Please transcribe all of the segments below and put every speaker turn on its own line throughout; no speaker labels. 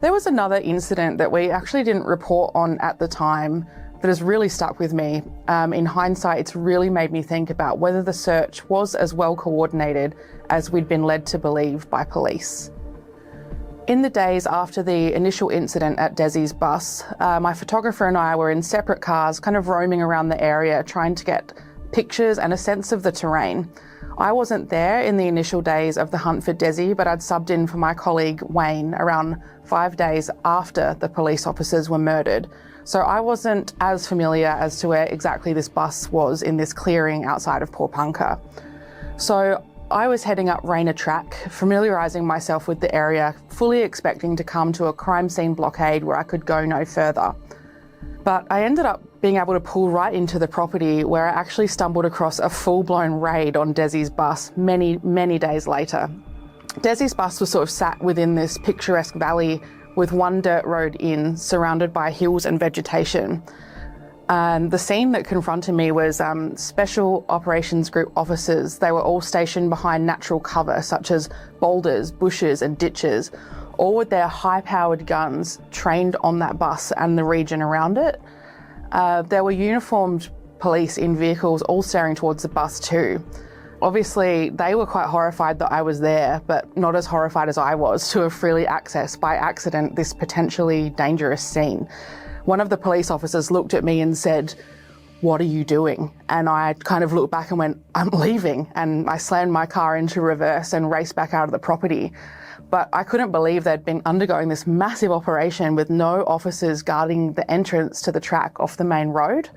There was another incident that we actually didn't report on at the time that has really stuck with me. In hindsight, it's really made me think about whether the search was as well coordinated as we'd been led to believe by police. In the days after the initial incident at Dezi's bus, my photographer and I were in separate cars, kind of roaming around the area, trying to get pictures and a sense of the terrain. I wasn't there in the initial days of the hunt for Dezi, but I'd subbed in for my colleague Wayne around 5 days after the police officers were murdered. So I wasn't as familiar as to where exactly this bus was in this clearing outside of Porepunkah. So I was heading up Rainer Track, familiarising myself with the area, fully expecting to come to a crime scene blockade where I could go no further. But I ended up being able to pull right into the property where I actually stumbled across a full-blown raid on Dezi's bus many days later. Dezi's bus was sort of sat within this picturesque valley with one dirt road in, surrounded by hills and vegetation. And the scene that confronted me was Special Operations Group officers. They were all stationed behind natural cover, such as boulders, bushes and ditches, all with their high-powered guns trained on that bus and the region around it. There were uniformed police in vehicles all staring towards the bus too. Obviously, they were quite horrified that I was there, but not as horrified as I was to have freely accessed by accident this potentially dangerous scene. One of the police officers looked at me and said, "What are you doing?" And I kind of looked back and went, "I'm leaving." And I slammed my car into reverse and raced back out of the property. But I couldn't believe they'd been undergoing this massive operation with no officers guarding the entrance to the track off the main road,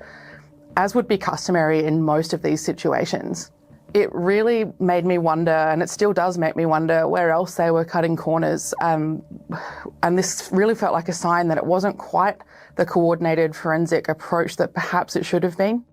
as would be customary in most of these situations. It really made me wonder, and it still does make me wonder, where else they were cutting corners. And this really felt like a sign that it wasn't quite the coordinated forensic approach that perhaps it should have been.